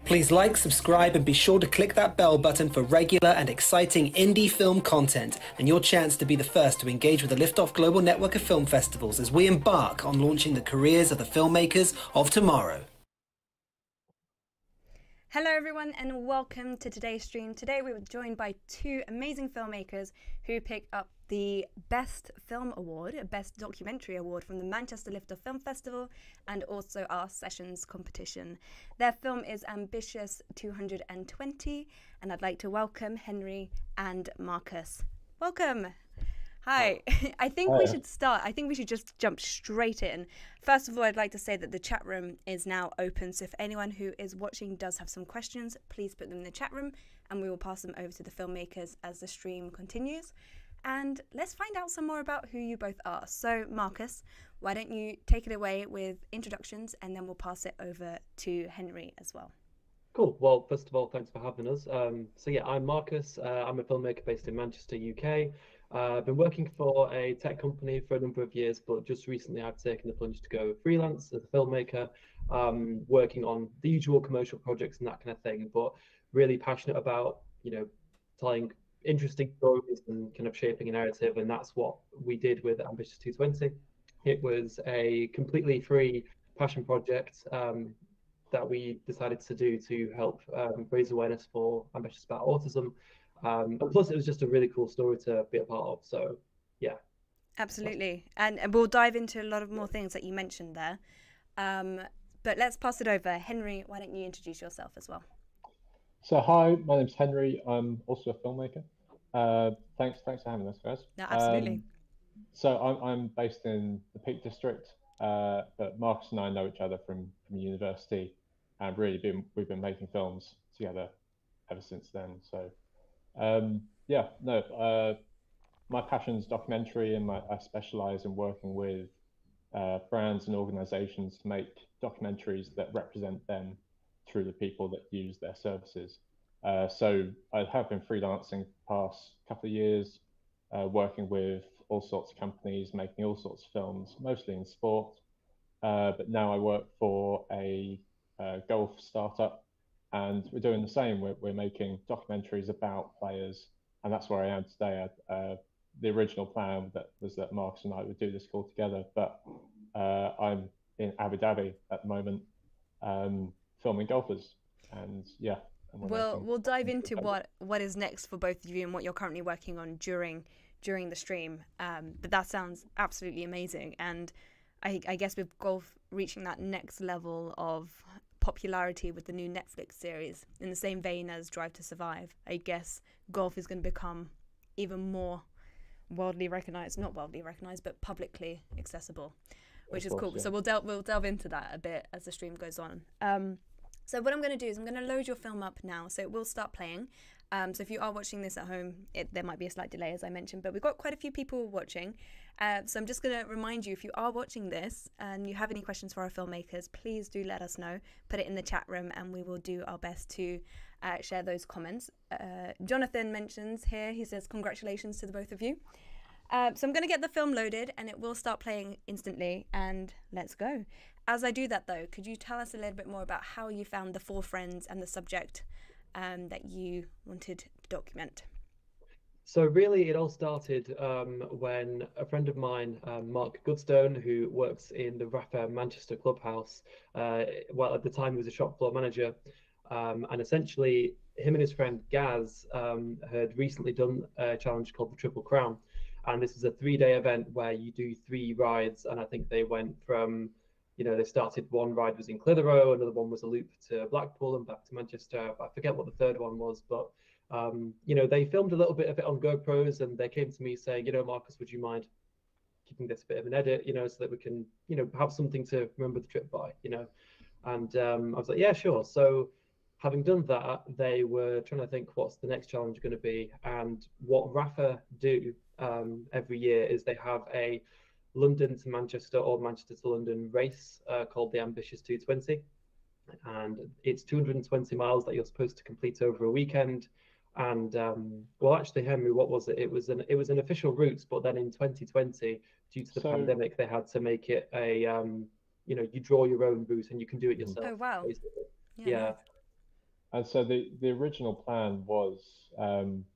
Please like, subscribe, and be sure to click that bell button for regular and exciting indie film content and your chance to be the first to engage with the Liftoff Global Network of Film Festivals as we embark on launching the careers of the filmmakers of tomorrow. Hello everyone and welcome to today's stream. Today we were joined by two amazing filmmakers who picked up the Best Film Award, Best Documentary Award from the Manchester Liftoff Film Festival and also our Sessions competition. Their film is Ambitious 220 and I'd like to welcome Henry and Marcus. Welcome. Hi. I think we should start. I think we should just jump straight in. First of all, I'd like to say that the chat room is now open. So if anyone who is watching does have some questions, please put them in the chat room and we will pass them over to the filmmakers as the stream continues. And let's find out some more about who you both are. So Marcus, why don't you take it away with introductions and then we'll pass it over to Henry as well. Cool. Well, first of all, thanks for having us. So yeah, I'm Marcus. I'm a filmmaker based in Manchester, UK. I've been working for a tech company for a number of years, but just recently I've taken the plunge to go freelance as a filmmaker, working on the usual commercial projects and that kind of thing, but really passionate about, telling interesting stories and kind of shaping a narrative. And that's what we did with Ambitious 220. It was a completely free passion project that we decided to do to help raise awareness for Ambitious About Autism. And plus, it was just a really cool story to be a part of. So, yeah. Absolutely. And we'll dive into a lot of more things that you mentioned there. But let's pass it over. Henry, why don't you introduce yourself as well? So, hi, my name's Henry. I'm also a filmmaker. Thanks for having us, guys. No, absolutely. So, I'm based in the Peak District, but Marcus and I know each other from university, and really we've been making films together ever since then. So. My passion's documentary, and I specialize in working with brands and organizations to make documentaries that represent them through the people that use their services. So I have been freelancing the past couple of years, working with all sorts of companies, making all sorts of films, mostly in sport. But now I work for a golf startup. And we're doing the same. We're making documentaries about players, and that's where I am today. The original plan was that Marcus and I would do this call together, but I'm in Abu Dhabi at the moment, filming golfers, and yeah. We'll dive into what is next for both of you and what you're currently working on during the stream. But that sounds absolutely amazing, and I guess with golf reaching that next level of popularity with the new Netflix series, in the same vein as Drive to Survive, I guess golf is going to become even more not worldly recognized, but publicly accessible, which is cool. Yeah. So we'll delve into that a bit as the stream goes on. So what I'm going to do is I'm going to load your film up now, so it will start playing. So if you are watching this at home, there might be a slight delay, as I mentioned, but we've got quite a few people watching. So I'm just going to remind you, if you are watching this and you have any questions for our filmmakers, please do let us know. Put it in the chat room and we will do our best to share those comments. Jonathan mentions here, he says, congratulations to the both of you. So I'm going to get the film loaded and it will start playing instantly, and let's go. As I do that though, could you tell us a little bit more about how you found the four friends and the subject that you wanted to document? So really, it all started when a friend of mine, Mark Goodstone, who works in the Rapha Manchester clubhouse, well, at the time he was a shop floor manager, and essentially him and his friend Gaz had recently done a challenge called the Triple Crown. And this is a 3-day event where you do 3 rides, and I think they went from, they started, one ride was in Clitheroe, another one was a loop to Blackpool and back to Manchester. I forget what the third one was, but they filmed a little bit of it on GoPros, and they came to me saying, Marcus, would you mind keeping this bit of an edit, so that we can, have something to remember the trip by, And I was like, yeah, sure. So having done that, they were trying to think, what's the next challenge going to be? And what Rapha do every year is they have a London to Manchester or Manchester to London race called the Ambitious 220. And it's 220 miles that you're supposed to complete over a weekend. And well, actually, Henry, what was it? It was an official route, but then in 2020, due to the pandemic, they had to make it a you draw your own route and you can do it yourself. Oh wow! Yeah. And so the original plan was,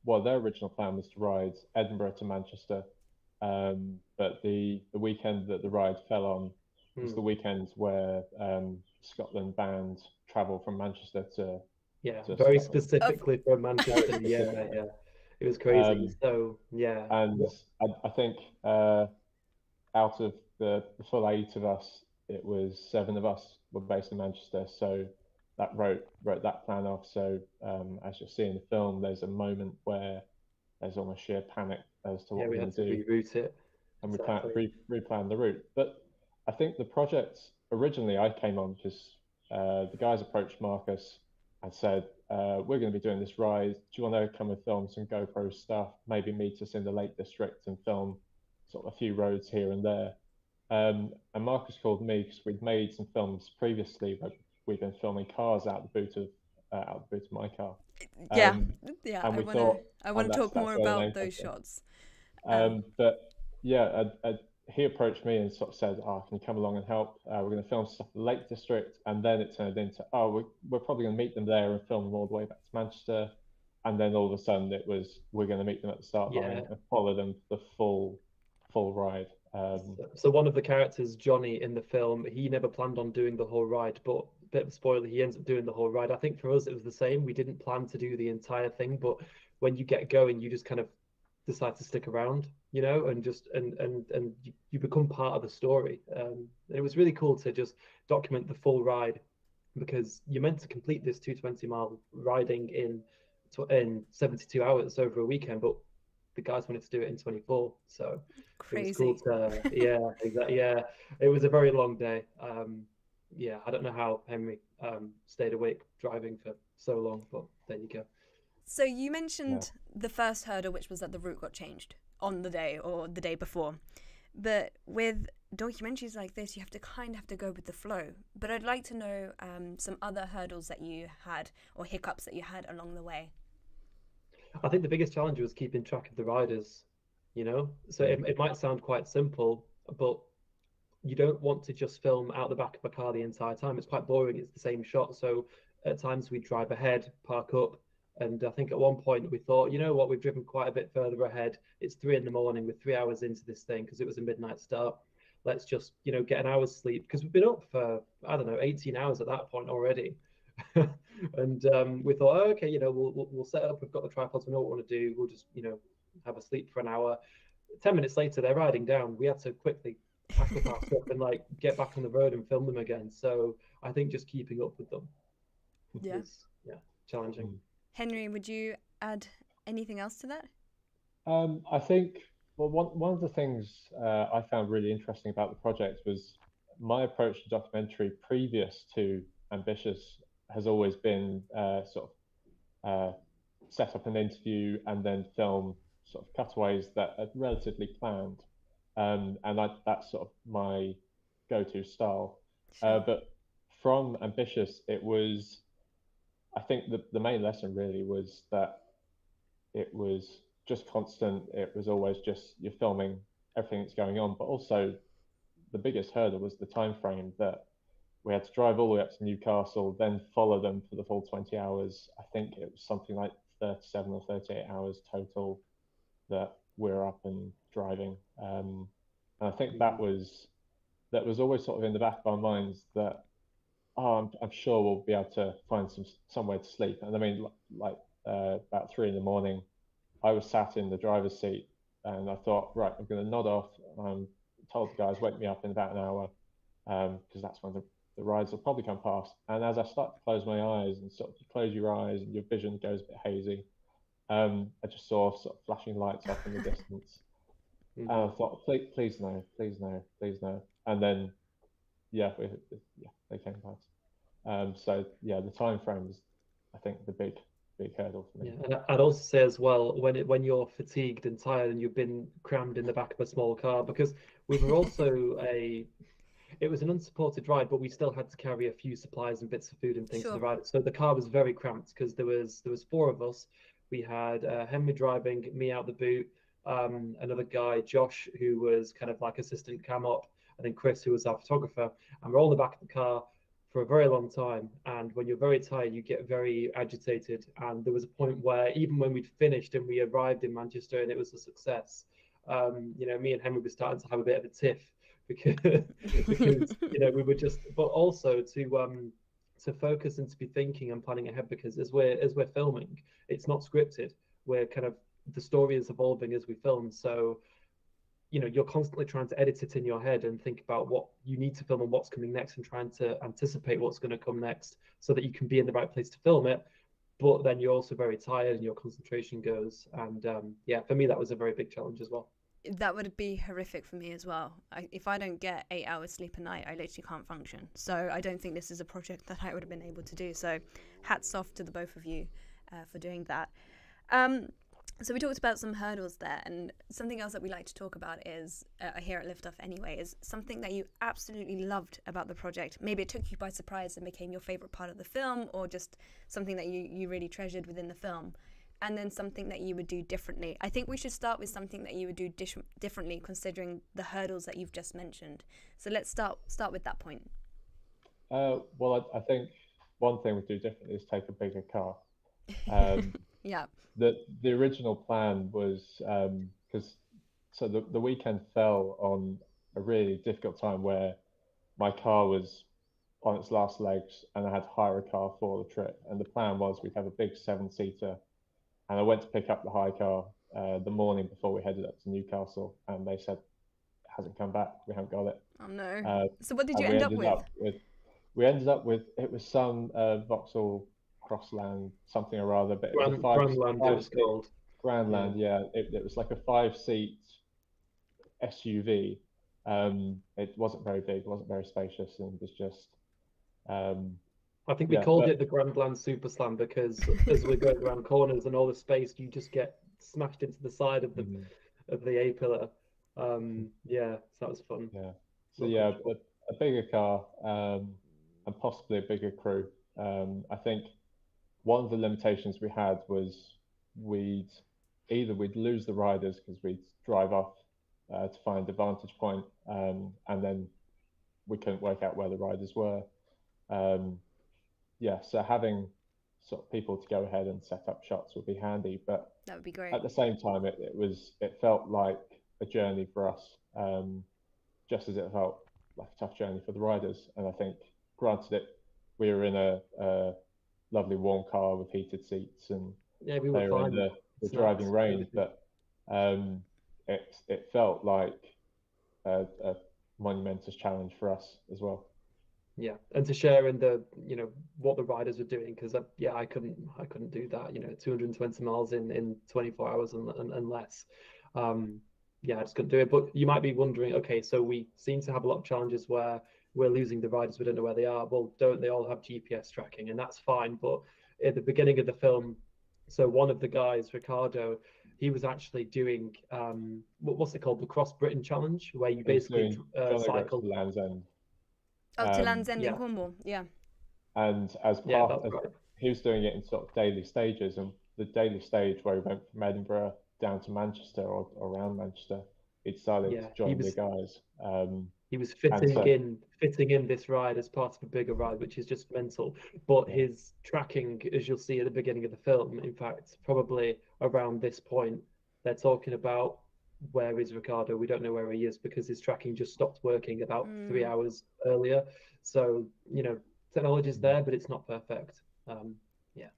well, their original plan was to ride Edinburgh to Manchester, but the weekend that the ride fell on was the weekend where Scotland banned travel from Manchester to very Scotland. specifically from Manchester. Yeah, it was crazy. So yeah, and I think out of the full 8 of us, it was 7 of us were based in Manchester, so that wrote that plan off. So as you'll see in the film, there's a moment where there's almost sheer panic as to what we're going to do. Reroute it, and replan the route. But I think the project originally I came on because the guys approached Marcus and said, "We're going to be doing this ride. Do you want to come and film some GoPro stuff? Maybe meet us in the Lake District and film sort of a few roads here and there." And Marcus called me because we'd made some films previously, but we'd been filming cars out the boot of my car. Yeah, and I want to talk more about those shots. But yeah, he approached me and sort of said, "Oh, can you come along and help? We're going to film stuff in the Lake District." And then it turned into, "Oh, we're probably going to meet them there and film them all the way back to Manchester." And then all of a sudden it was, we're going to meet them at the start line and follow them the full ride. So one of the characters, Johnny, in the film, he never planned on doing the whole ride, but bit of a spoiler, he ends up doing the whole ride. I think for us it was the same. We didn't plan to do the entire thing, but when you get going, you just kind of decide to stick around, you know, and just and you become part of the story. And it was really cool to just document the full ride, because you're meant to complete this 220-mile riding in 72 hours over a weekend, but the guys wanted to do it in 24. So crazy. It was cool to, exactly. Yeah, it was a very long day. Yeah, I don't know how Henry stayed awake driving for so long, but there you go. So you mentioned the first hurdle, which was that the route got changed on the day or the day before. But with documentaries like this, you have to go with the flow. But I'd like to know some other hurdles that you had or hiccups that you had along the way. I think the biggest challenge was keeping track of the riders, you know? So it might sound quite simple, but you don't want to just film out the back of a car the entire time. It's quite boring. It's the same shot. So at times we drive ahead, park up. And I think at one point we thought, you know what, we've driven quite a bit further ahead. It's 3 a.m. We're 3 hours into this thing because it was a midnight start. Let's just, you know, get an hour's sleep, because we've been up for, I don't know, 18 hours at that point already. And we thought, oh, okay, you know, we'll set up. We've got the tripods. We know what we want to do. We'll just, you know, have a sleep for an hour. 10 minutes later, they're riding down. We had to quickly pack up our stuff and like get back on the road and film them again. So I think just keeping up with them is challenging. Henry, would you add anything else to that? I think, well, one of the things I found really interesting about the project was my approach to documentary previous to Ambitious has always been set up an interview and then film sort of cutaways that are relatively planned. And that's sort of my go-to style. Sure. But from Ambitious, it was, I think the main lesson really was that it was just constant. It was always just, you're filming everything that's going on, but also the biggest hurdle was the time frame, that we had to drive all the way up to Newcastle, then follow them for the full 20 hours. I think it was something like 37 or 38 hours total that we're up and driving. And I think that was always sort of in the back of our minds that, I'm sure we'll be able to find somewhere to sleep. And I mean, like about 3 a.m, I was sat in the driver's seat and I thought, right, I'm going to nod off. Told the guys, wake me up in about an hour, because that's when the rides will probably come past. And as I start to close my eyes and sort of, you close your eyes and your vision goes a bit hazy, I just saw sort of flashing lights off in the distance. And I thought, please no, please no, please no. And then, they came past. So yeah, the time frame is, I think, the big hurdle for me. Yeah, and I'd also say as well, when you're fatigued and tired and you've been crammed in the back of a small car, because we were also it was an unsupported ride, but we still had to carry a few supplies and bits of food and things to the ride. So the car was very cramped because there was 4 of us. We had Henry driving, me out the boot, another guy, Josh, who was kind of like assistant cam op, and then Chris, who was our photographer. And we're all in the back of the car for a very long time. And when you're very tired, you get very agitated. And there was a point where even when we'd finished and we arrived in Manchester and it was a success, you know, me and Henry were starting to have a bit of a tiff because you know, we were just, but also to focus and to be thinking and planning ahead, because as we're filming, it's not scripted. We're kind of, the story is evolving as we film. So you know, you're constantly trying to edit it in your head and think about what you need to film and what's coming next, and trying to anticipate what's going to come next so that you can be in the right place to film it. But then you're also very tired and your concentration goes. And yeah, for me, that was a very big challenge as well. That would be horrific for me as well. If I don't get 8 hours sleep a night, I literally can't function. So I don't think this is a project that I would have been able to do. So hats off to the both of you for doing that. So we talked about some hurdles there, and something else that we like to talk about is, here at Lift Off anyway, is something that you absolutely loved about the project. Maybe it took you by surprise and became your favourite part of the film, or just something that you really treasured within the film. And then something that you would do differently. I think we should start with something that you would do differently, considering the hurdles that you've just mentioned. So let's start with that point. Well, I think one thing we do differently is take a bigger car. Yeah. The original plan was, because the weekend fell on a really difficult time where my car was on its last legs and I had to hire a car for the trip. And the plan was we'd have a big 7-seater. And I went to pick up the hire car the morning before we headed up to Newcastle, and they said it hasn't come back. We haven't got it. Oh no! So what did you end up with? We ended up with, it was some Vauxhall Crossland something or other, but Grandland it was called. Grandland, yeah. It was like a 5-seat SUV. It wasn't very big, wasn't very spacious, and was just. I think we called it the Grandland Super Slam because as we're going around corners and all the space, you just get smashed into the side of the A pillar. Yeah, so that was fun. Yeah. So yeah, a bigger car and possibly a bigger crew. I think one of the limitations we had was we'd lose the riders because we'd drive off to find a vantage point, and then we couldn't work out where the riders were. Yeah, so having sort of people to go ahead and set up shots would be handy, but that would be great. At the same time, it felt like a journey for us, just as it felt like a tough journey for the riders. And I think, granted, we were in a lovely warm car with heated seats, and yeah, we were fine. In the driving range, but it felt like a monumentous challenge for us as well. Yeah, and to share in the, you know, what the riders were doing, because yeah, I couldn't do that, you know, 220 miles in 24 hours and less. Yeah, I just couldn't do it. But you might be wondering, okay, so we seem to have a lot of challenges where we're losing the riders, we don't know where they are. Well, don't they all have GPS tracking? And that's fine. But at the beginning of the film, so one of the guys, Ricardo, he was actually doing what's it called, the Cross Britain Challenge, where you basically cycle to Land's End. To Land's End in Cornwall, yeah. And as part of, he was doing it in sort of daily stages, and the daily stage where he went from Edinburgh down to Manchester or around Manchester, he decided to join the guys. He was fitting in this ride as part of a bigger ride, which is just mental. But his tracking, as you'll see at the beginning of the film, in fact, probably around this point, they're talking about, where is Ricardo? We don't know where he is because his tracking just stopped working about 3 hours earlier. So, you know, technology's there, but it's not perfect. Yeah.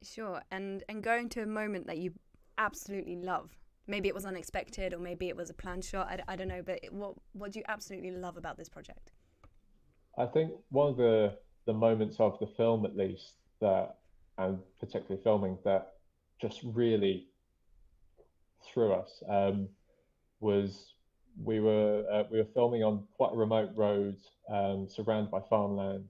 Sure. And going to a moment that you absolutely love. Maybe it was unexpected, or maybe it was a planned shot. I don't know, but what do you absolutely love about this project? I think one of the moments of the film, at least, that, and particularly filming, that just really through us, was we were filming on quite a remote road, surrounded by farmland,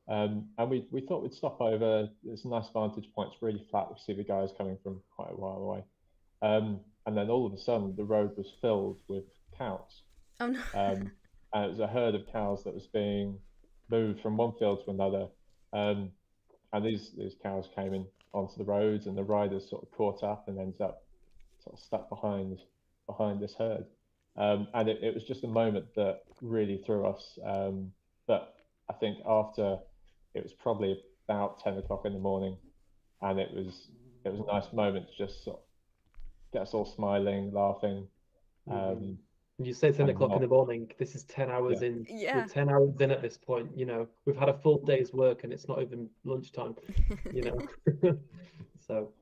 and we thought we'd stop over. There's a nice vantage point. It's really flat. We see the guys coming from quite a while away, and then all of a sudden the road was filled with cows. Oh no! And it was a herd of cows that was being moved from one field to another, and these cows came in onto the roads, and the riders sort of caught up and ended up sort of stuck behind this herd, and it was just a moment that really threw us. But I think after, it was probably about 10 o'clock in the morning, and it was a nice moment to just sort of get us all smiling, laughing. You say 10 and o'clock in the morning, this is 10 hours Yeah. in. Yeah. We're 10 hours in at this point, you know. We've had a full day's work and it's not even lunchtime, you know. So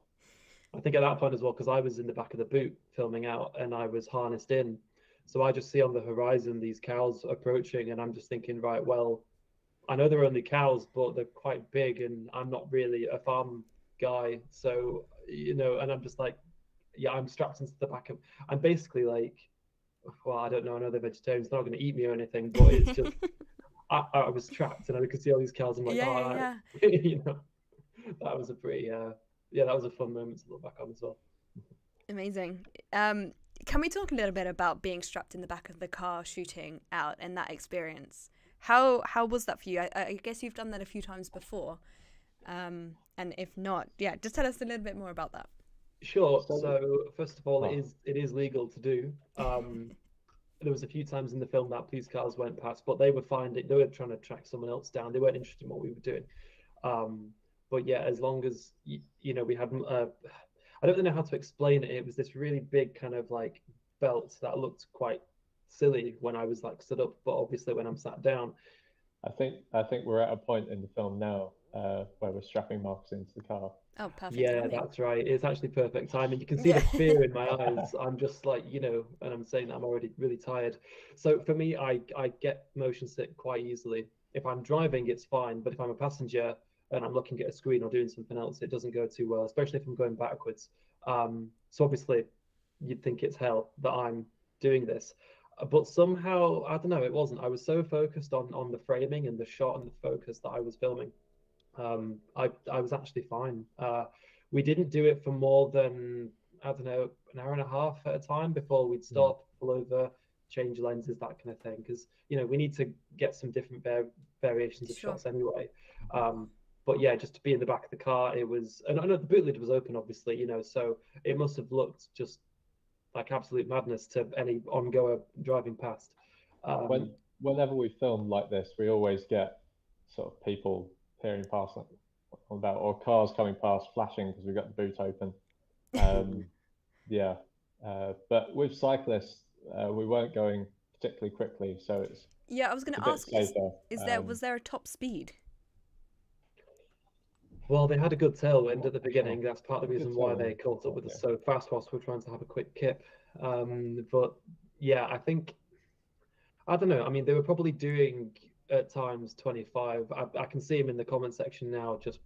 I think at that point as well, because I was in the back of the boot filming out and I was harnessed in. So I just see on the horizon these cows approaching, and I'm just thinking, right, well, I know they're only cows, but they're quite big, and I'm not really a farm guy. So, you know, and I'm just like, yeah, I'm strapped into the back of, I'm basically like, well, I don't know, I know they're vegetarians, they're not going to eat me or anything, but it's just, I was trapped and I could see all these cows. I'm like, Yeah. you know, that was a pretty, yeah, that was a fun moment to look back on as well. Amazing. Can we talk a little bit about being strapped in the back of the car shooting out and that experience? How was that for you? I guess you've done that a few times before. And if not, yeah, just tell us a little bit more about that. Sure. So first of all, it is legal to do. There was a few times in the film that police cars went past, but they were finding, they were trying to track someone else down. They weren't interested in what we were doing. But yeah, as long as you know, we had I don't know how to explain it. It was this really big kind of like belt that looked quite silly when I was like stood up, but obviously when I'm sat down. I think we're at a point in the film now where we're strapping Marcus into the car. Oh, perfect. Yeah, timing. that's right. It's actually perfect timing. You can see the fear in my eyes. I'm just like, you know, and I'm saying that I'm already really tired. So for me, I get motion sick quite easily. If I'm driving, it's fine. But if I'm a passenger and I'm looking at a screen or doing something else, it doesn't go too well, especially if I'm going backwards. So obviously, you'd think it's hell that I'm doing this. But somehow, I don't know, it wasn't. I was so focused on the framing and the shot and the focus that I was filming. I was actually fine. We didn't do it for more than, I don't know, an hour and a half at a time before we'd stop, pull over, change lenses, that kind of thing. Because, you know, we need to get some different variations of shots anyway. But yeah, just to be in the back of the car, it was, and I know the boot lid was open, obviously, you know, so it must have looked just like absolute madness to any ongoer driving past. Whenever we film like this, we always get sort of people peering past or cars coming past flashing because we've got the boot open. Yeah, but with cyclists, we weren't going particularly quickly, so it's I was going to ask, was there a top speed? Well, they had a good tailwind at the beginning. That's part of the reason why they caught up with us so fast whilst we're trying to have a quick kip. But yeah, I think, I don't know. I mean, they were probably doing at times 25. I can see him in the comment section now, just,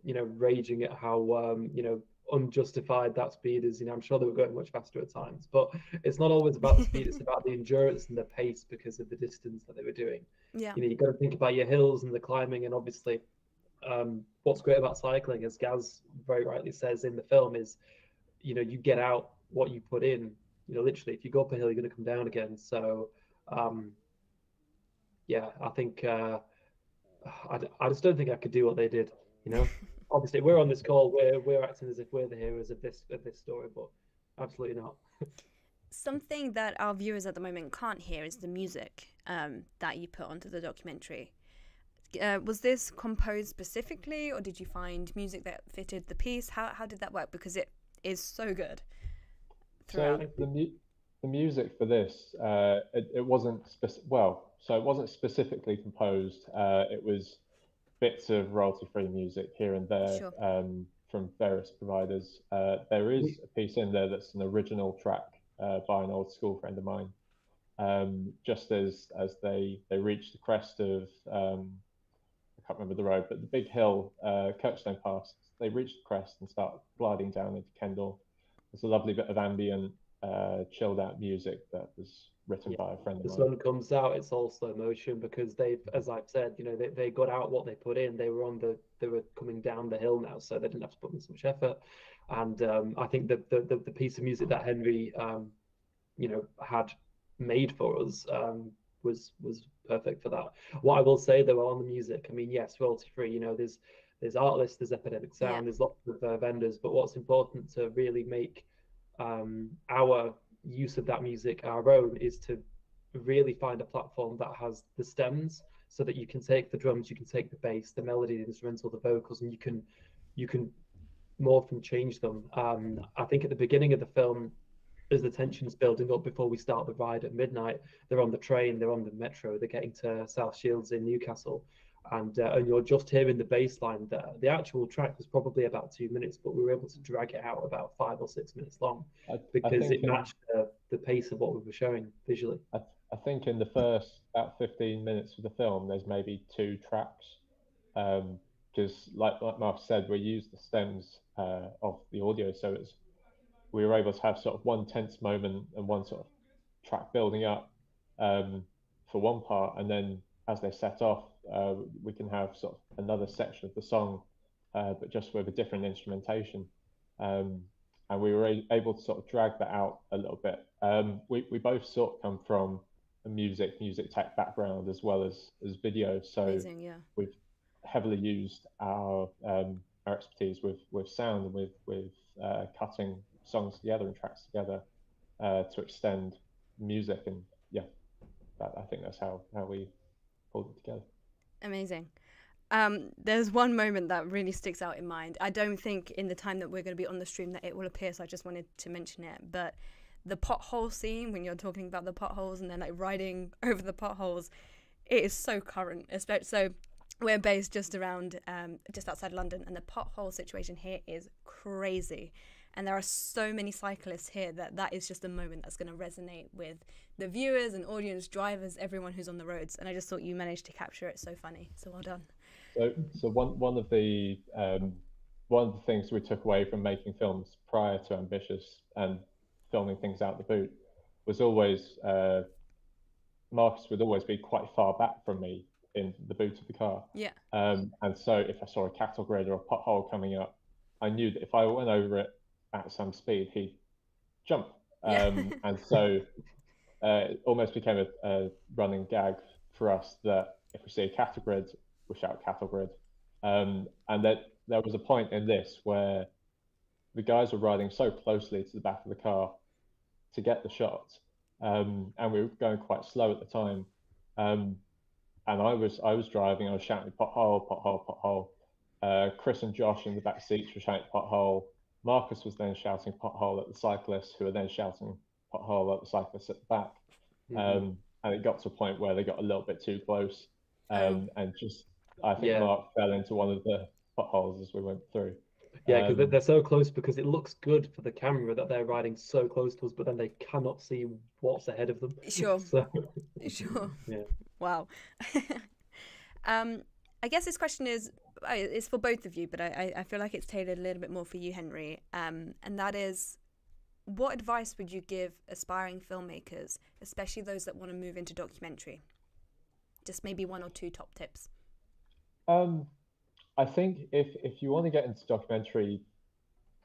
you know, raging at how, you know, unjustified that speed is. You know, I'm sure they were going much faster at times, but it's not always about the speed. It's about the endurance and the pace because of the distance that they were doing. Yeah. You know, you've got to think about your hills and the climbing, and obviously, what's great about cycling, as Gaz very rightly says in the film, is, you know, you get out what you put in. You know, literally, if you go up a hill, you're going to come down again. So, yeah, I think I just don't think I could do what they did. You know, obviously, we're on this call, we're acting as if we're the heroes of this story, but absolutely not. Something that our viewers at the moment can't hear is the music that you put onto the documentary. Was this composed specifically, or did you find music that fitted the piece? How did that work? Because it is so good throughout. So the music for this, it wasn't so it wasn't specifically composed. It was bits of royalty-free music here and there from various providers. There is a piece in there that's an original track by an old school friend of mine. Just as they reach the crest of I can't remember the road, but the big hill, Kirkstone Pass, they reach the crest and start gliding down into Kendal. There's a lovely bit of ambient, chilled out music that was written by a friend of mine. The sun comes out, it's all slow motion because they've, as I've said, you know, they got out what they put in. They were coming down the hill now, so they didn't have to put in so much effort. And I think the piece of music that Henry, you know, had made for us was perfect for that. What I will say though on the music, I mean, yes, royalty free. You know, there's Artlist, there's Epidemic Sound, there's lots of vendors, but what's important to really make our use of that music our own is to really find a platform that has the stems so that you can take the drums, you can take the bass, the melody, the instrumental, the vocals, and you can morph and change them. I think at the beginning of the film, as the tension's building up before we start the ride at midnight, they're on the train, they're on the metro, they're getting to South Shields in Newcastle, and you're just hearing the bass line. The actual track was probably about 2 minutes, but we were able to drag it out about 5 or 6 minutes long because it matched the pace of what we were showing visually. I think in the first about 15 minutes of the film, there's maybe 2 tracks, because like Mark said, we used the stems of the audio, so we were able to have sort of one tense moment and one sort of track building up for one part, and then as they set off, we can have sort of another section of the song, but just with a different instrumentation. And we were able to sort of drag that out a little bit. We both sort of come from a music tech background as well as video, so Amazing, yeah. we've heavily used our expertise with sound and with cutting songs together and tracks together to extend music, and yeah, I think that's how we pulled it together. Amazing. There's one moment that really sticks out in mind. I don't think in the time that we're going to be on the stream that it will appear, so I just wanted to mention it. But the pothole scene, when you're talking about the potholes and then like riding over the potholes, it is so current. Especially, so we're based just around, just outside London, and the pothole situation here is crazy. And there are so many cyclists here that is just a moment that's going to resonate with the viewers and audience, drivers, everyone who's on the roads. And I just thought you managed to capture it so funny. So well done. So one of the things we took away from making films prior to Ambitious and filming things out the boot was always Marcus would always be quite far back from me in the boot of the car. Yeah. And so if I saw a cattle grid or a pothole coming up, I knew that if I went over it at some speed, he'd jump. And so it almost became a running gag for us that if we see a cattle grid, we shout cattle grid. And that there was a point in this where the guys were riding so closely to the back of the car to get the shot, and we were going quite slow at the time. And I was driving, I was shouting pothole, pothole, pothole. Chris and Josh in the back seats were shouting pothole. Marcus was then shouting pothole at the cyclists, who were then shouting pothole at the cyclists at the back. And it got to a point where they got a little bit too close, and just I think Mark fell into one of the potholes as we went through. Yeah, because they're so close, because it looks good for the camera that they're riding so close to us, but then they cannot see what's ahead of them. Sure. So, Sure. Yeah. Wow. I guess this question is for both of you, but I feel like it's tailored a little bit more for you, Henry. And that is, what advice would you give aspiring filmmakers, especially those that want to move into documentary? Just maybe 1 or 2 top tips. I think if you want to get into documentary,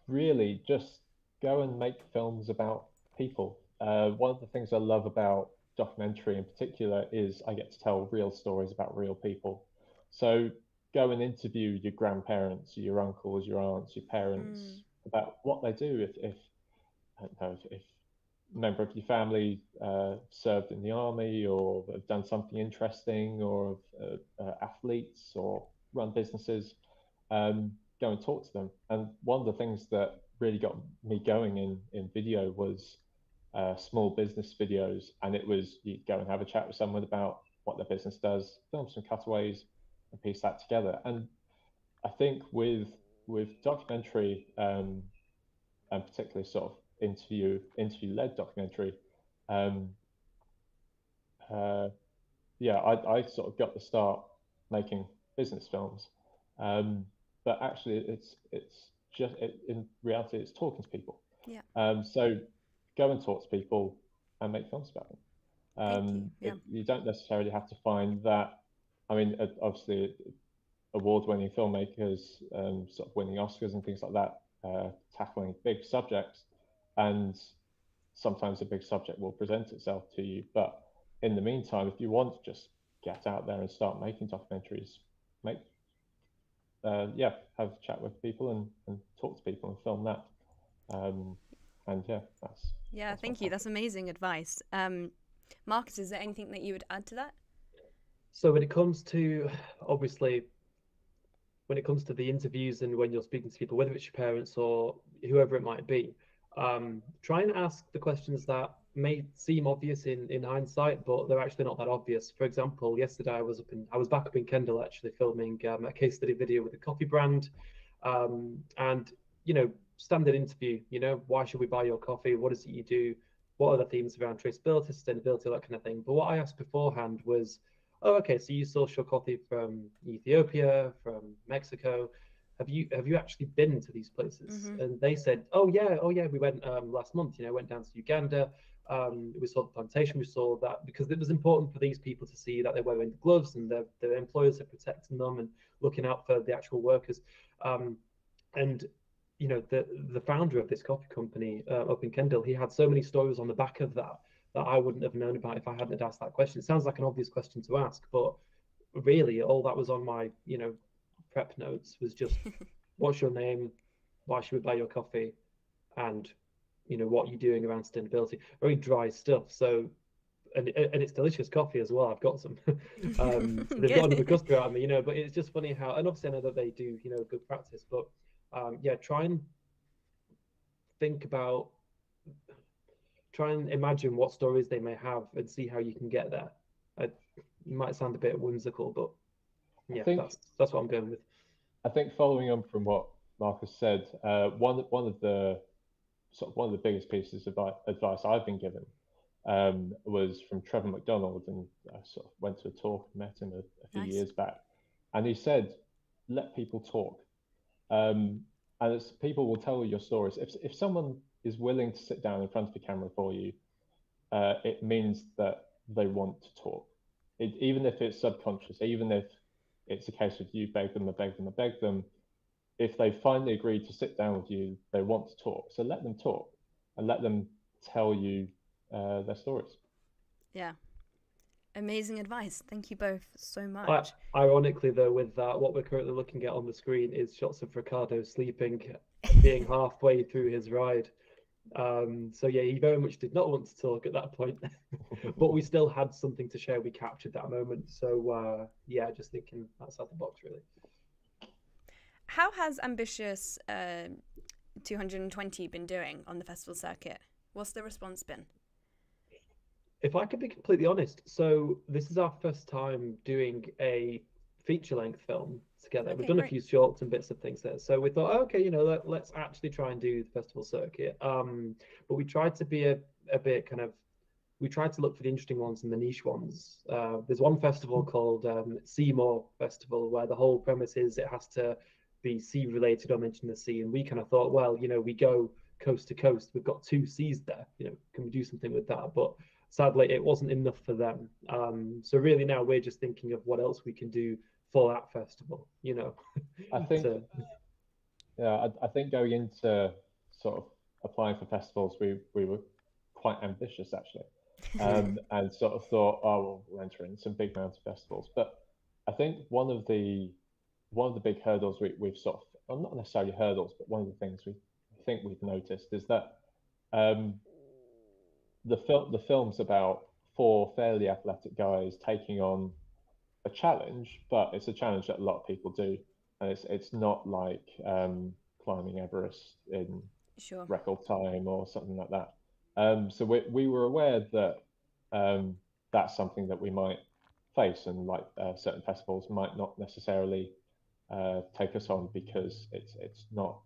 really just go and make films about people. One of the things I love about documentary in particular is I get to tell real stories about real people. So go and interview your grandparents, your uncles, your aunts, your parents about what they do. If I don't know, if a member of your family served in the army, or have done something interesting, or athletes, or run businesses, go and talk to them. And one of the things that really got me going in video was small business videos, and it was you go and have a chat with someone about what their business does, film some cutaways, and piece that together. And I think with documentary, and particularly sort of interview-led documentary, I sort of got the start making business films, but actually it's just in reality it's talking to people. So go and talk to people and make films about them. You don't necessarily have to find that. I mean, obviously award-winning filmmakers, sort of winning Oscars and things like that, tackling big subjects, and sometimes a big subject will present itself to you. But in the meantime, if you want to just get out there and start making documentaries, have a chat with people and talk to people and film that. Thank you. That's amazing advice. Marcus, is there anything that you would add to that? So when it comes to, obviously, when it comes to the interviews and when you're speaking to people, whether it's your parents or whoever it might be, try and ask the questions that may seem obvious in hindsight, but they're actually not that obvious. For example, yesterday I was back up in Kendal actually filming a case study video with a coffee brand, and standard interview. Why should we buy your coffee? What is it you do? What are the themes around traceability, sustainability, that kind of thing. But what I asked beforehand was, oh, okay, so you source your coffee from Ethiopia, from Mexico. Have you actually been to these places? Mm-hmm. And they said, oh yeah, we went last month. Went down to Uganda. We saw the plantation. We saw that because it was important for these people to see that they're wearing the gloves and their employers are protecting them and looking out for the actual workers. And the founder of this coffee company up in Kendal, he had so many stories on the back of that I wouldn't have known about if I hadn't asked that question. It sounds like an obvious question to ask, but really all that was on my prep notes was just what's your name, why should we buy your coffee, and what you're doing around sustainability. Very dry stuff. So and it's delicious coffee as well. I've got some. They've got another customer out of me, but it's just funny how, and obviously I know that they do good practice, but try and think about, try and imagine what stories they may have and see how you can get there. It might sound a bit whimsical, but yeah, that's what I'm going with. I think following on from what Marcus said, one of the biggest pieces of advice I've been given was from Trevor McDonald, and I sort of went to a talk, met him a few years back, and he said, let people talk. And people will tell you your stories. If someone is willing to sit down in front of the camera for you, it means that they want to talk. Even if it's subconscious, even if it's a case of you beg them, if they finally agree to sit down with you, they want to talk. So let them talk and let them tell you their stories. Yeah. Amazing advice. Thank you both so much. Ironically, though, with that, what we're currently looking at on the screen is shots of Ricardo sleeping, being halfway through his ride. So yeah, he very much did not want to talk at that point, but we still had something to share. We captured that moment. So yeah, just thinking outside the box, really. How has Ambitious 220 been doing on the festival circuit? What's the response been? If I could be completely honest, so this is our first time doing a feature-length film together. Okay, we've done a few shorts and bits of things there. So we thought, okay, let's actually try and do the festival circuit. But we tried to be a bit kind of, we tried to look for the interesting ones and the niche ones. There's one festival called Seymour Festival, where the whole premise is it has to be sea related or mention the sea. And we kind of thought, well, we go coast to coast. We've got 2 seas there. Can we do something with that? But sadly, it wasn't enough for them. So really now we're just thinking of what else we can do for that festival, I think, I think going into sort of applying for festivals, we were quite ambitious actually, and sort of thought, oh, well, we'll enter in some big mountain festivals. But I think one of the big hurdles we've sort of, well, not necessarily hurdles, but one of the things we think we've noticed is that the film's about 4 fairly athletic guys taking on a challenge, but it's a challenge that a lot of people do, and it's not like climbing Everest in record time or something like that. So we were aware that that's something that we might face, and like certain festivals might not necessarily take us on because it's not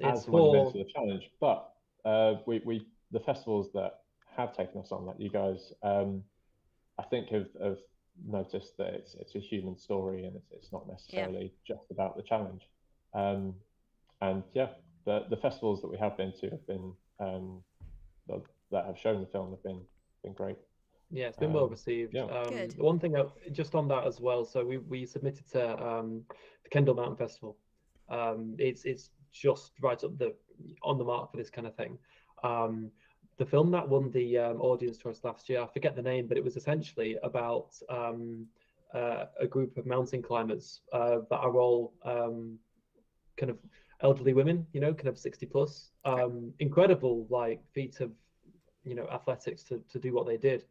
as monumental a challenge. But the festivals that have taken us on, like you guys, I think have noticed that it's a human story, and it's not necessarily just about the challenge. And yeah, the festivals that we have been to have been that have shown the film have been great. Yeah, it's been well received. Good. One thing just on that as well, so we submitted to the Kendal Mountain Festival. It's just right up on the mark for this kind of thing. The film that won the audience choice last year, I forget the name, but it was essentially about a group of mountain climbers that are all kind of elderly women, kind of 60 plus. Incredible feat of athletics to do what they did.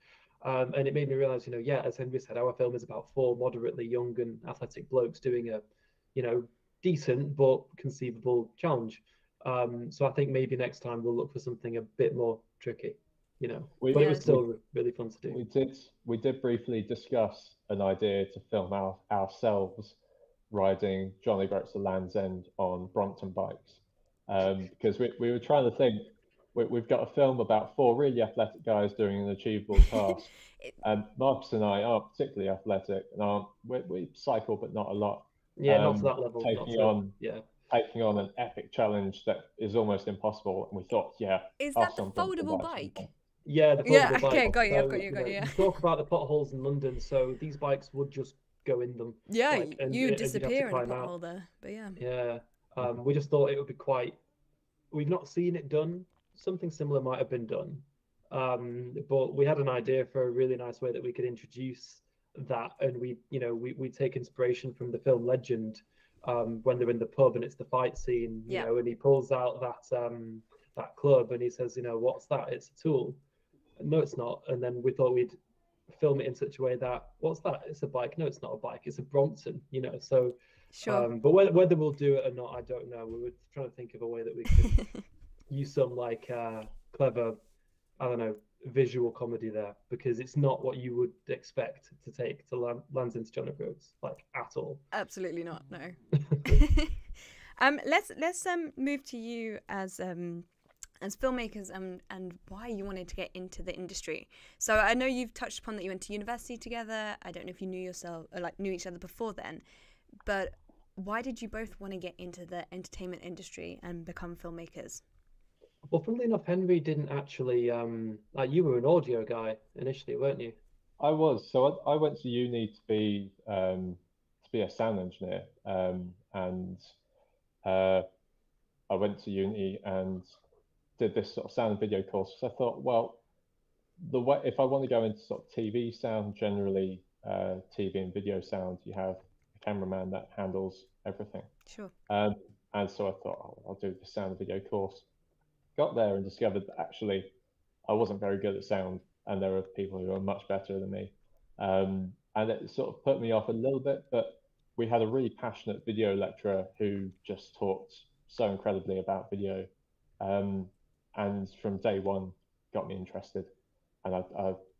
And it made me realize, yeah, as Henry said, our film is about 4 moderately young and athletic blokes doing a, decent but conceivable challenge. So I think maybe next time we'll look for something a bit more tricky, but it was still really fun to do. We did briefly discuss an idea to film ourselves riding Johnny Breaks to Land's End on Brompton bikes, because we were trying to think, we've got a film about 4 really athletic guys doing an achievable task, and Marcus and I aren't particularly athletic, and we cycle but not a lot. Yeah, not to that level. Taking on an epic challenge that is almost impossible, and we thought, is that the foldable bike? Yeah, the foldable bike. Okay, got you. So, I've got you. You talk about the potholes in London, so these bikes would just go in them. Yeah, you disappear in a pothole there, but yeah. Yeah, we just thought it would be quite. We've not seen it done. Something similar might have been done, but we had an idea for a really nice way that we could introduce that, and we take inspiration from the film Legend, when they're in the pub and it's the fight scene, and he pulls out that club and he says, what's that? It's a tool. No, it's not. And then we thought we'd film it in such a way that, what's that? It's a bike. No, it's not a bike. It's a Brompton. So. Sure. But whether we'll do it or not, I don't know. We were trying to think of a way that we could use some clever, I don't know, visual comedy there, because it's not what you would expect to take to Land's End to Johnny Breaks, at all. Absolutely not. No. Let's move to you as filmmakers, and why you wanted to get into the industry. So I know you've touched upon that you went to university together. I don't know if you knew each other before then, but why did you both want to get into the entertainment industry and become filmmakers? Well, funnily enough, Henry didn't actually. You were an audio guy initially, weren't you? I was. So I went to uni to be a sound engineer, and I went to uni and did this sort of sound and video course. So I thought, well, if I want to go into sort of TV sound generally, TV and video sound, you have cameraman that handles everything. Sure. And so I thought, I'll do the sound and video course. Got there and discovered that actually I wasn't very good at sound, and there were people who were much better than me. And it sort of put me off a little bit, but we had a really passionate video lecturer who just talked so incredibly about video. And from day one got me interested. And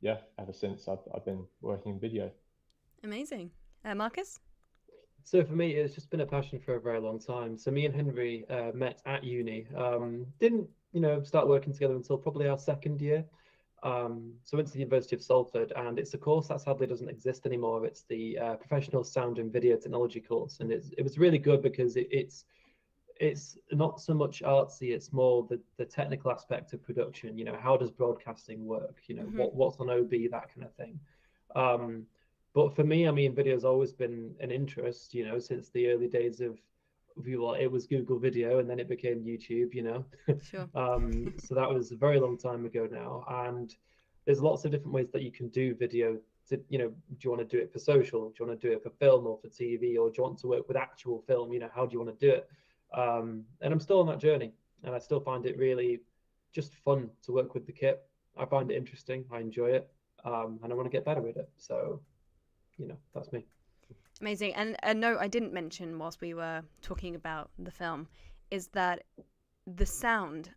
ever since I've been working in video. Amazing. Marcus? So for me, it's just been a passion for a very long time. So me and Henry met at uni. Didn't start working together until probably our second year. So went to the University of Salford, and it's a course that sadly doesn't exist anymore. It's the Professional Sound and Video Technology course, and it was really good because it's not so much artsy. It's more the technical aspect of production. How does broadcasting work? What's on OB, that kind of thing. But for me, video's always been an interest, since the early days of, it was Google Video, and then it became YouTube, Sure. So that was a very long time ago now. And there's lots of different ways that you can do video. Do you want to do it for social? Do you want to do it for film or for TV? Or do you want to work with actual film? How do you want to do it? And I'm still on that journey, and I still find it really just fun to work with the kit. I find it interesting. I enjoy it. And I want to get better at it. So, that's me. Amazing. And a note I didn't mention whilst we were talking about the film is that the sound,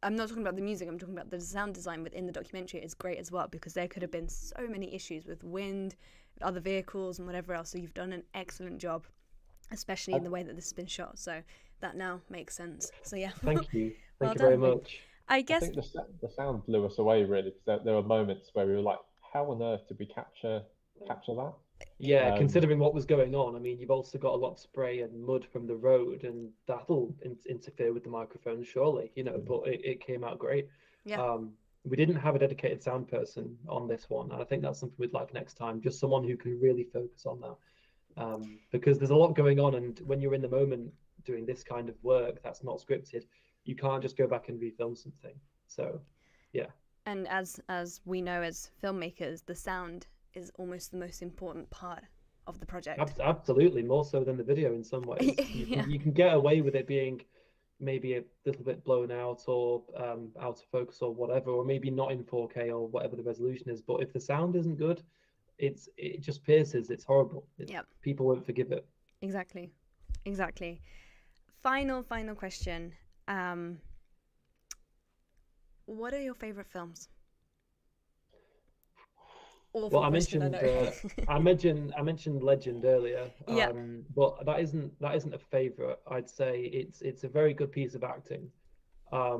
I'm not talking about the music, I'm talking about the sound design within the documentary is great as well, because there could have been so many issues with wind, other vehicles and whatever else. So you've done an excellent job, especially in the way that this has been shot. So that now makes sense. So yeah. Thank you. Thank you very much. I think the sound blew us away, really, because there were moments where we were like, how on earth did we capture that? Yeah, considering what was going on. You've also got a lot of spray and mud from the road, and that'll interfere with the microphone, surely, but it came out great. Yeah. We didn't have a dedicated sound person on this one, and I think that's something we'd like next time, just someone who can really focus on that. Because there's a lot going on, and when you're in the moment doing this kind of work that's not scripted, you can't just go back and refilm something. So, yeah. And as we know as filmmakers, the sound is almost the most important part of the project. Absolutely, more so than the video in some ways. You can get away with it being, maybe a little bit blown out or out of focus or whatever, or maybe not in 4K or whatever the resolution is. But if the sound isn't good, it just pierces. It's horrible. People won't forgive it. Exactly. Final question. What are your favorite films? Well, I mentioned I mentioned Legend earlier, but that isn't a favorite. I'd say it's a very good piece of acting. I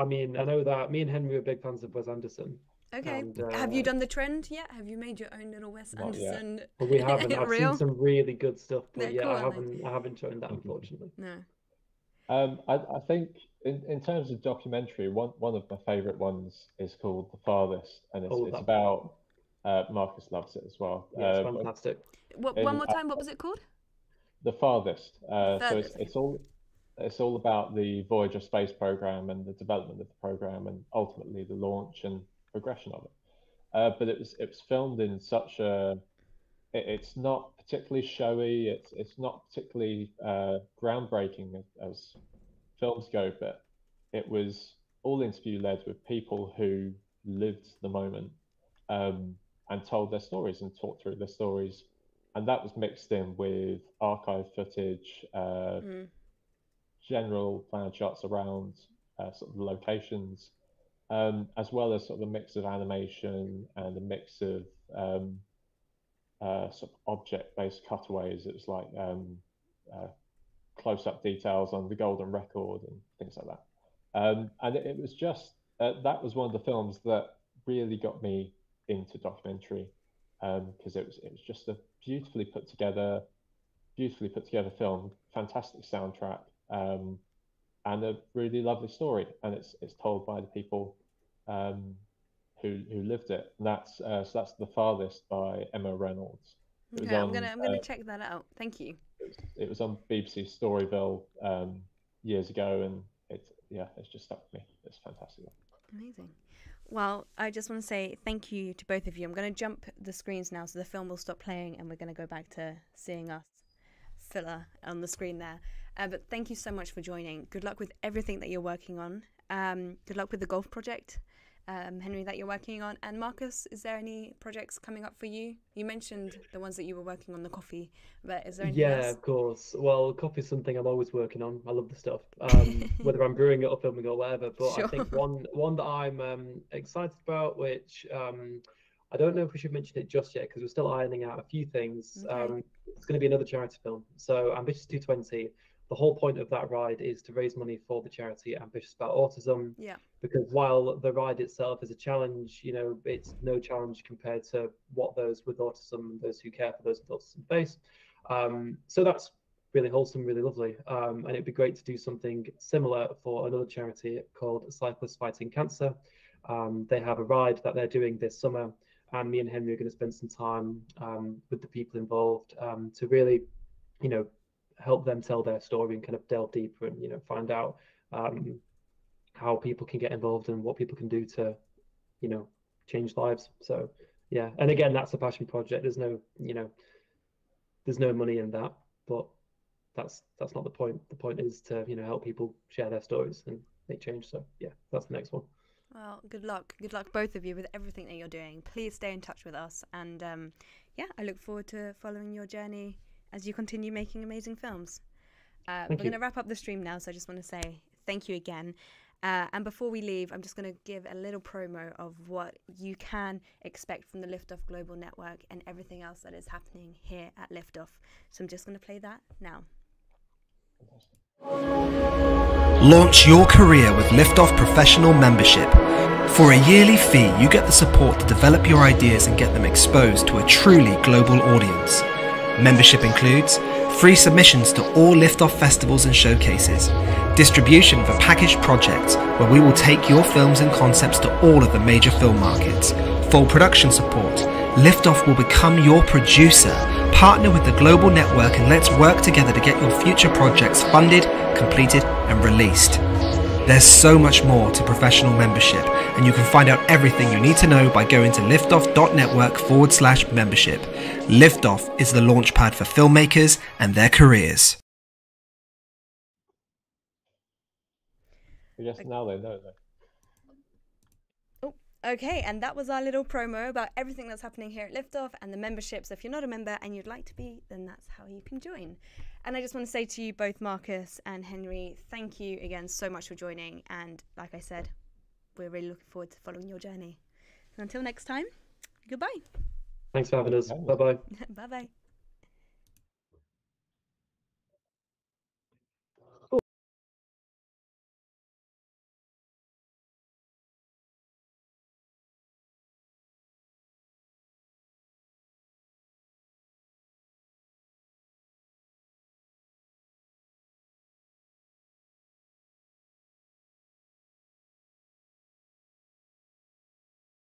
mean, I know that me and Henry are big fans of Wes Anderson. Okay. And, have you done the trend yet? Have you made your own little Wes Anderson? Well, we haven't. I've reel? seen some really good stuff, but They're cool, I haven't joined that, unfortunately. No. I think in terms of documentary, one of my favourite ones is called The Farthest, and it's about Marcus loves it as well. Yeah, it's fantastic. One more time, what was it called? The Farthest. So it's all about the Voyager space program and the development of the program, and ultimately the launch and progression of it. But it was filmed in such a it's not particularly showy. It's not particularly groundbreaking as films go, but it was all interview led with people who lived the moment and told their stories and talked through their stories, and that was mixed in with archive footage, general plan shots around sort of the locations, as well as sort of a mix of animation and a mix of sort of object-based cutaways. It was like close-up details on the golden record and things like that. And it was just that was one of the films that really got me into documentary, because it was just a beautifully put together film, fantastic soundtrack, and a really lovely story. And it's told by the people who lived it. And that's so that's The Farthest by Emma Reynolds. Okay, I'm gonna check that out. Thank you. It was on BBC Storyville years ago, and it's just stuck with me. It's fantastic. Amazing. Well, I just want to say thank you to both of you. I'm going to jump the screens now, so the film will stop playing, and we're going to go back to seeing us filler on the screen there. But thank you so much for joining. Good luck with everything that you're working on. Good luck with the golf project, Henry, that you're working on. And Marcus, is there any projects coming up for you? You mentioned the ones that you were working on, the coffee, but is there anything else? Yeah, of course. Well, coffee is something I'm always working on. I love the stuff, whether I'm brewing it or filming or whatever. But sure. I think one that I'm excited about, which I don't know if we should mention it just yet because we're still ironing out a few things. Okay. It's going to be another charity film. So Ambitious 220. The whole point of that ride is to raise money for the charity Ambitious About Autism. Yeah. Because while the ride itself is a challenge, it's no challenge compared to what those with autism and those who care for those with autism face. So that's really wholesome, really lovely. And it'd be great to do something similar for another charity called Cyclists Fighting Cancer. They have a ride that they're doing this summer, and me and Henry are going to spend some time with the people involved to really, help them tell their story and kind of delve deeper and find out how people can get involved and what people can do to change lives. So yeah, and again, that's a passion project. There's no money in that, but that's not the point. The point is to help people share their stories and make change. So yeah, that's the next one. Well, good luck both of you with everything that you're doing. Please stay in touch with us, and I look forward to following your journey as you continue making amazing films. We're going to wrap up the stream now, so I just want to say thank you again. And before we leave, I'm just going to give a little promo of what you can expect from the Liftoff Global Network and everything else that is happening here at Liftoff. So I'm just going to play that now. Launch your career with Liftoff Professional Membership. For a yearly fee, you get the support to develop your ideas and get them exposed to a truly global audience. Membership includes free submissions to all Liftoff festivals and showcases, distribution of a packaged project where we will take your films and concepts to all of the major film markets, full production support, Liftoff will become your producer, partner with the global network, and let's work together to get your future projects funded, completed and released. There's so much more to professional membership, and you can find out everything you need to know by going to liftoff.network/membership. Liftoff is the launchpad for filmmakers and their careers. I guess now they know that. Okay, and that was our little promo about everything that's happening here at Liftoff and the membership. So if you're not a member and you'd like to be, then that's how you can join. And I just want to say to you both, Marcus and Henry, thank you again so much for joining. And like I said, we're really looking forward to following your journey. And until next time, goodbye. Thanks for having us. Bye-bye. Bye-bye.